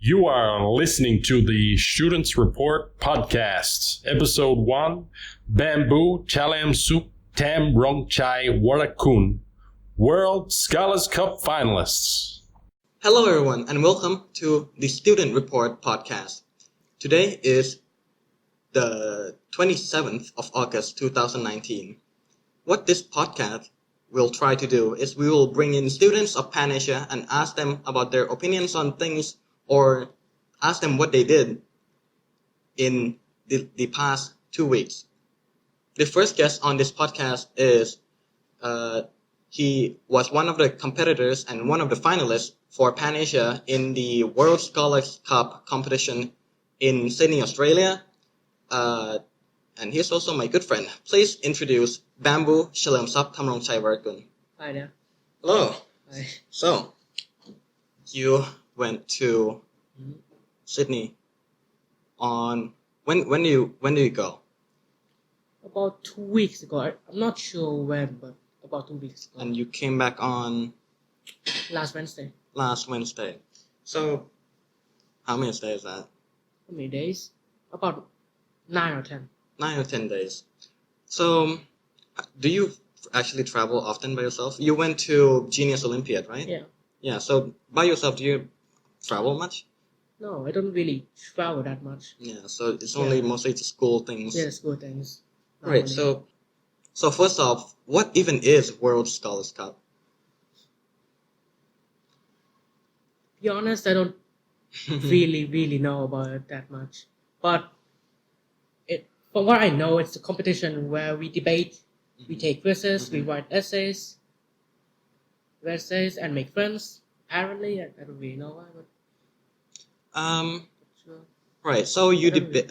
You are listening to the Students Report podcast, episode 1, Bamboo Chlalermsub Tam Rongchai Warakun, World Scholars Cup finalists. Hello everyone and welcome to the Student Report podcast. Today is the 27th of August 2019. What this podcast will try to do is we will bring in students of Pan Asia and ask them about their opinions on things or ask them what they did in the past 2 weeks. The first guest on this podcast is he was one of the competitors and one of the finalists for Pan Asia in the World Scholars Cup competition in Sydney, Australia. And he's also my good friend. Please introduce Bamboo Chlalermsub Tam Rongchai Warakun. Hi there. Hello. Hi. So, you went to Sydney on when do you go? About 2 weeks ago. I'm not sure when, but about 2 weeks ago. And you came back on Last Wednesday. last Wednesday. So, how many days is that? How many days? About 9 or 10. 9 or 10 days. So, do you actually travel often by yourself? You went to Genius Olympiad, right? Yeah. Yeah, so by yourself, do you travel much? No, I don't really travel that much. Yeah, so it's only Yeah. mostly to school things. Yeah, school things. Not Right, really. so first off, what even is World Scholars Cup? To be honest, I don't really know about it that much. But from what I know, it's a competition where we debate, we take quizzes, we write essays, and make friends. Apparently, I don't really know why, but sure. Right, so you I don't did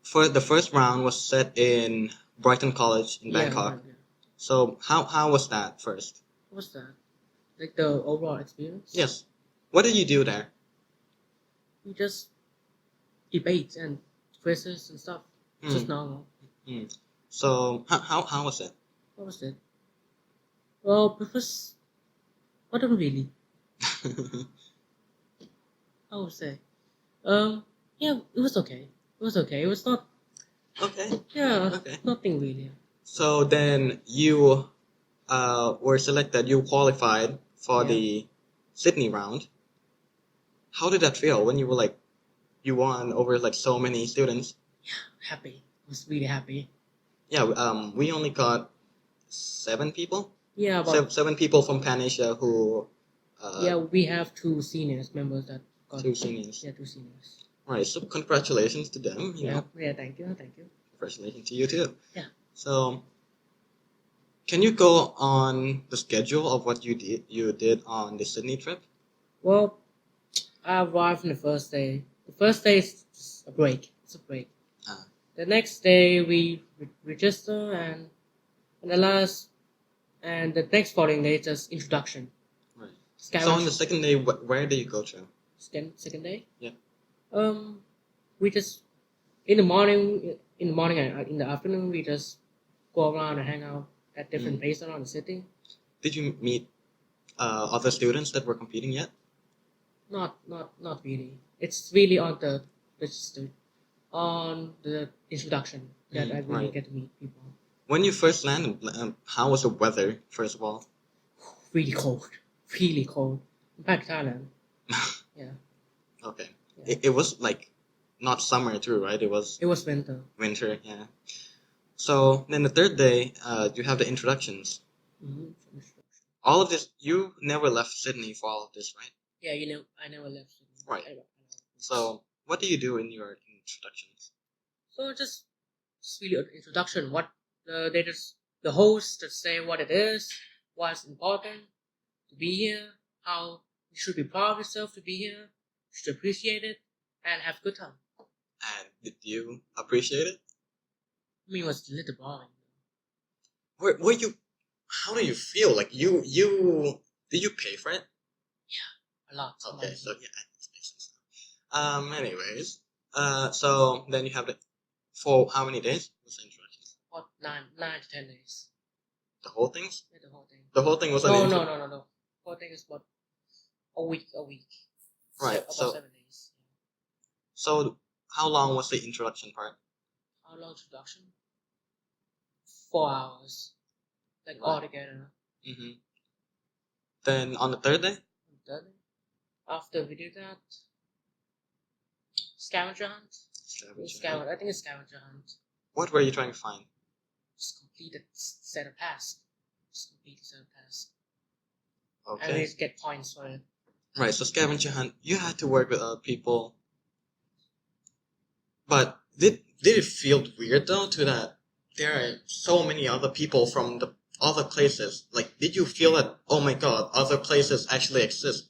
for the first round was set in Brighton College in Bangkok. Yeah. So how was that first? What's that? Like the overall experience? Yes. What did you do there? We just debate and quizzes and stuff. It's just normal. So how was it? What was it? Well, because I don't really. How would say? Yeah, it was okay. It was okay. It was not. Okay. Yeah. Okay. Nothing really. So then you were selected. You qualified for the Sydney round. How did that feel when you were like, you won over like so many students? Happy. I was really happy. Yeah. We only got 7 people. Yeah, but Seven people from Pan Asia who. yeah, we have 2 seniors members that got 2 seniors. Yeah, 2 seniors. Right. So congratulations to them. You know. Yeah. Thank you. Congratulations to you too. Yeah. So, can you go on the schedule of what you did on the Sydney trip? Well, I arrived on the first day. The first day is just a break. It's a break. Ah. The next day we register and the next following day is just introduction. Right. Skyline So on the second day, where did you go to? second day. Yeah. We just in the morning and in the afternoon we just go around and hang out at different places around the city. Did you meet other students that were competing yet? Not really. It's really on the introduction that I really right. get to meet people. When you first landed, how was the weather? First of all. Really cold. Really cold. Back Thailand. Yeah. Okay. Yeah. It was like not summer too, right? It was winter. winter. Yeah. So then the third day, you have the introductions. Mm-hmm. All of this, you never left Sydney for all of this, right? Yeah, I never left. Right. So, what do you do in your introductions? So just really an introduction. What the host just say what it is, what's important to be here, how you should be proud of yourself to be here, you should appreciate it, and have a good time. And did you appreciate it? I mean, it was a little boring. Were you? How do you feel? Like you did you pay for it? A lot. Okay, so yeah, it makes sense. Anyways, so then you have for how many days? What's the introductions? What 9 to 10 days. The whole things? Yeah, the whole thing. The whole thing was an No. Whole thing is what a week. Right. About So 7 days. So how long was the introduction part? How long introduction? 4 hours. Like Wow. all together. Mm-hmm. Then on the third day? Third day. After we did that, scavenger hunt. I think it's scavenger hunt. What were you trying to find? Just complete a set of tasks. Just complete a set of tasks. And Okay. we get points for it. Right, so scavenger hunt, you had to work with other people. But did it feel weird though to that there are so many other people from the other places? Like, did you feel that, oh my god, other places actually exist?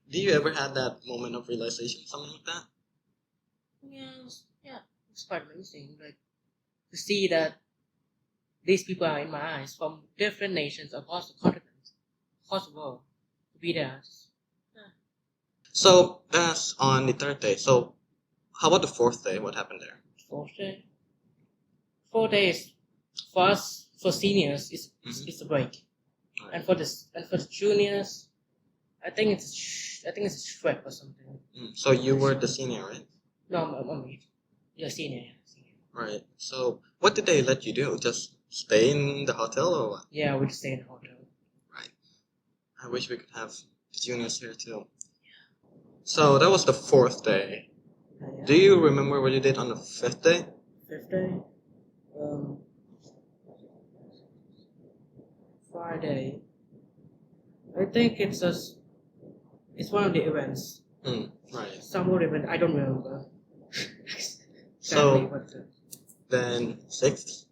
Did you ever have that moment of realization, something like that? Yeah, it's quite amazing. Like to see that these people are in my eyes from different nations across the continent, across the world, to be there. So that's on the third day. So how about the fourth day? What happened there? 4th day. 4 days for us, for seniors, it's a break, Right. and for the juniors, I think it's a trek or something. So you were the senior, right? No, you're senior. Yeah, senior. Right. So what did they let you do? Just stay in the hotel or what? Yeah, we just stay in a hotel. Right. I wish we could have juniors here too. So that was the fourth day. Yeah. Do you remember what you did on the fifth day? 5th day, Friday. I think it's one of the events. Right. Some of the event I don't remember. So Exactly what the then sixth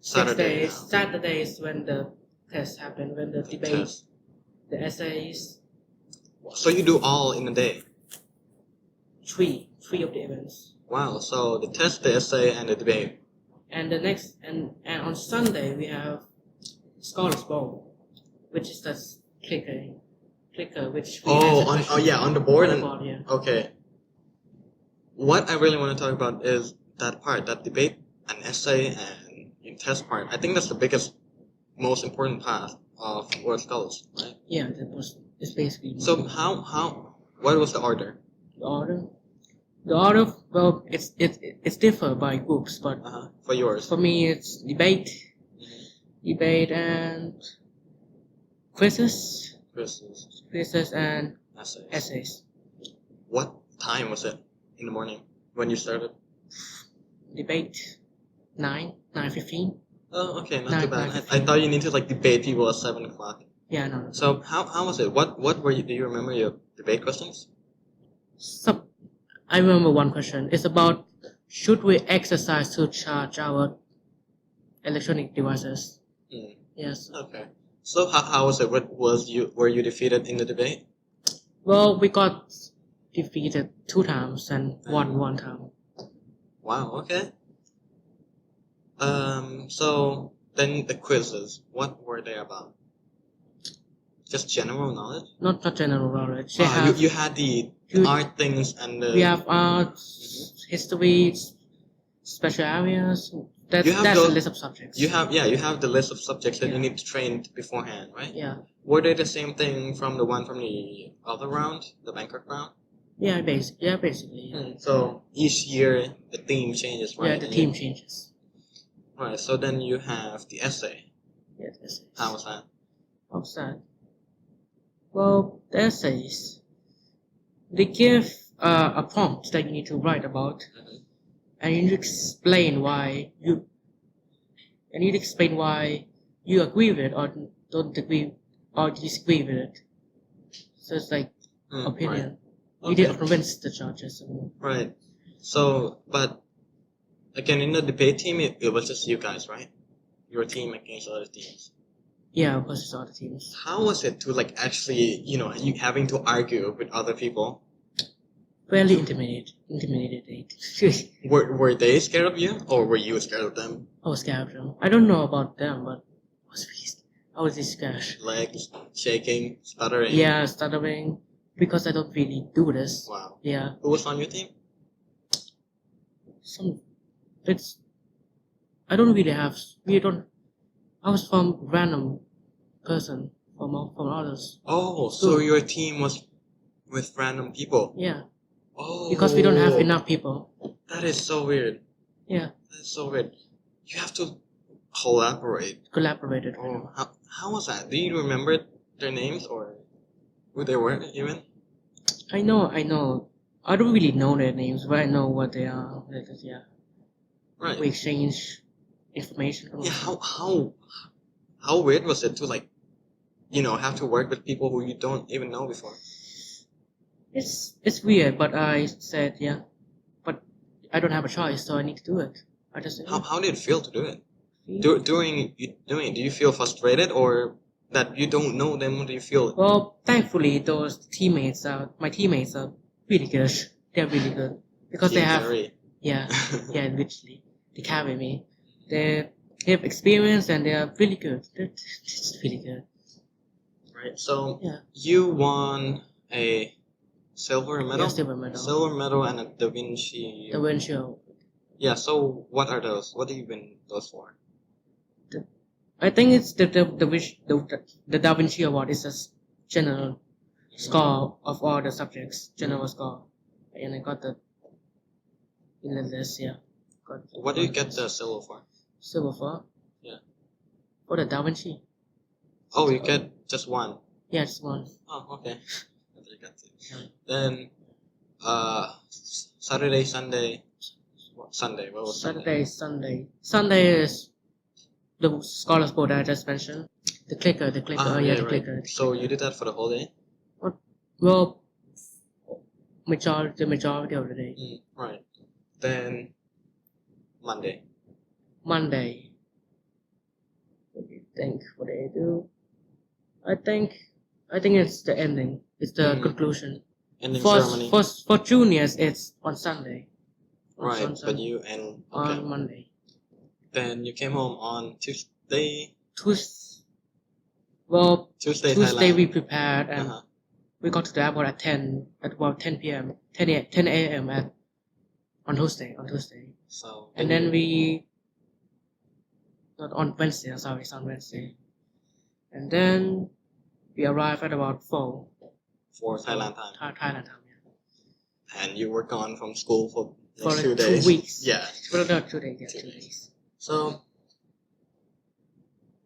Saturday. Saturday. now. Saturday is when the test happened, when the debate, Test. the essays. So you do all in a day. Three of the events. Wow. So the test, the essay, and the debate. And the next and on Sunday we have Scholars Bowl, which is the clicker which we answer questions on the board. on the board, yeah. Okay. What I really want to talk about is that part, that debate, an essay, and your test part. I think that's the biggest, most important part of World Scholars, right? Yeah, it's basically So what was the order? the order. Well, it's differ by groups, but For yours. for me it's debate and quizzes and Essays. essays. What time was it in the morning when you started? Debate 9:15. Oh, okay, not Nine- too bad. 9:15. I thought you need to like debate people at 7 o'clock. Yeah, no. So how was it? What were you? Do you remember your debate questions? I remember one question. It's about should we exercise to charge our electronic devices? Yes. Okay. So how was it? Were you defeated in the debate? Well, we got defeated 2 times and won 1 time. Wow. Okay. So then the quizzes. What were they about? Just general knowledge. Not general knowledge. You had the art things and the. We have arts, history, special areas. That's those- a list of subjects. You have the list of subjects that you need to train beforehand, right? Yeah. Were they the same thing from the one from the other round, the Bangkok round? Yeah, basically. Yeah. So each year the theme changes, right? Yeah, the theme changes. Right. So then you have the essay. Yeah, the essays. How was that? How's that? Well, the essays, they give a prompt that you need to write about, and you need to explain why you agree with it or don't agree or disagree with it. So it's like opinion. Right. You need to convince the judges. Right. So, but again, in the debate team, it was just you guys, right? Your team against other teams. Yeah, versus other teams. How was it to like actually, you having to argue with other people? Fairly intimidated. Were they scared of you, or were you scared of them? I was scared of them. I don't know about them, but I was really scared. Legs shaking, stuttering. Yeah, stuttering because I don't really do this. Wow. Yeah. Who was on your team? I was from random person from others. Oh, so your team was with random people. Yeah. Oh, because we don't have enough people. That is so weird. Yeah, That is so weird. You have to collaborate. collaborated. Oh, how was that? Do you remember their names or who they were even? I know. I don't really know their names, but I know what they are. Yeah, Right. we exchange information. Yeah. How weird was it to like, have to work with people who you don't even know before? It's weird, but I said yeah, but I don't have a choice, so I need to do it. I just said, How did it feel to do it? yeah. During you doing it, do you feel frustrated or that you don't know them? Do you feel? Well, thankfully, my teammates are really good. They're really good because they Team have, carry. yeah, yeah, literally, they carry me. They have experience and they are really good. They're just really good. Right. So Yeah, you won a silver medal. yeah, silver medal. Silver medal and a Da Vinci. The windshield. Yeah. So what are those? What do you win those for? I think it's the Da Vinci Award is a general score of all the subjects, general score, and I got the in the list. Yeah, got What do you get the silver for? silver for? Yeah. For the Da Vinci. Oh, you get just one. Yeah, just one. Oh, okay. You got it. Then, Saturday, Sunday. Sunday. What was Sunday? Sunday is the scholars board I just mentioned. The clicker. Yeah, The right. clicker. So you did that for the whole day? Well, the majority of the day. Right. Then Monday. Monday. What do you think? What do I do? I think it's the ending. It's the conclusion. Ending For ceremony. for juniors, it's on Sunday. Right, but you and okay. On Monday. Then you came home on Tuesday. Tuesday, Tuesday Thailand. we prepared and Uh-huh. we got to the airport at about 10 p.m. 10 a.m. on Tuesday. So And then we not on Wednesday. Sorry, it's on Wednesday. And then we arrived at about 4 for Thailand time. Thailand time. Yeah. And you were gone from school for For next like 2 days. 2 weeks. Yeah. For not 2 days. Yeah, 2 days. So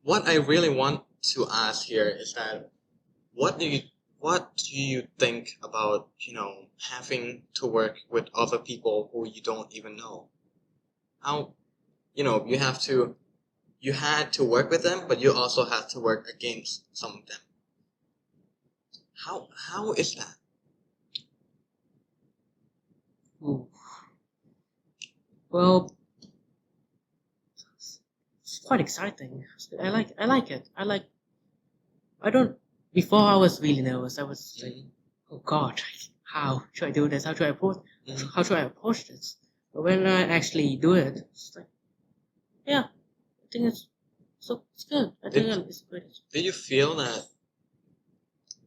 what I really want to ask here is that what do you think about, having to work with other people who you don't even know? How, you had to work with them, but you also had to work against some of them. How is that? Ooh. Well, it's quite exciting. I like it. Before I was really nervous. I was like, oh God, how should I do this? How should I approach this? But when I actually do it, it's like, yeah, I think it's good. I think it's good.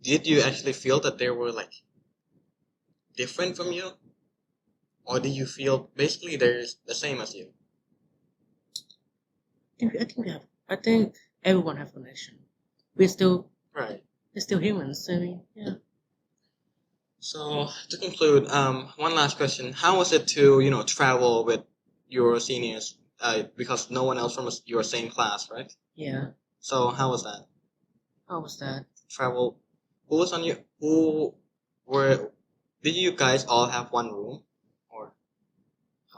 Did you actually feel that they were like different from you? Or do you feel basically they're the same as you? I think everyone has connection. We're still humans. I mean, yeah. So to conclude, one last question: how was it to travel with your seniors? Because no one else from your same class, right? Yeah. So how was that? How was that? Travel. Who was on you? Did you guys all have one room, or?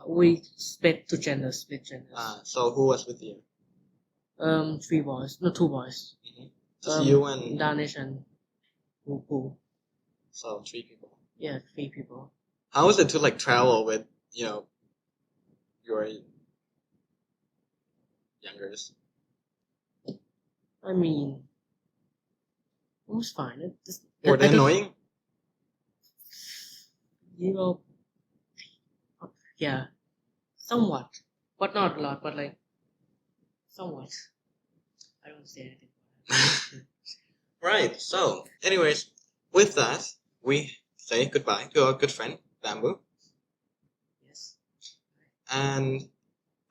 We split genders. So who was with you? 3 boys. No, 2 boys. Mm-hmm. Just you and Danish and Wu. So 3 people. Yeah, 3 people. How was it to travel with your youngers? I mean, it was fine. Were they annoying? Yeah, somewhat, but not a lot. But somewhat. I don't say anything. Right. So, anyways, with that, we say goodbye to our good friend Bamboo. Yes. And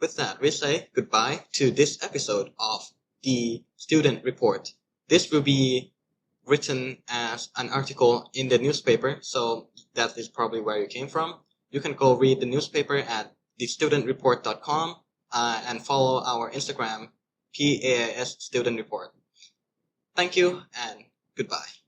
with that, we say goodbye to this episode of the Student Report. This will be written as an article in the newspaper, so that is probably where you came from. You can go read the newspaper at thestudentreport.com and follow our Instagram, PAIS Student Report. Thank you and goodbye.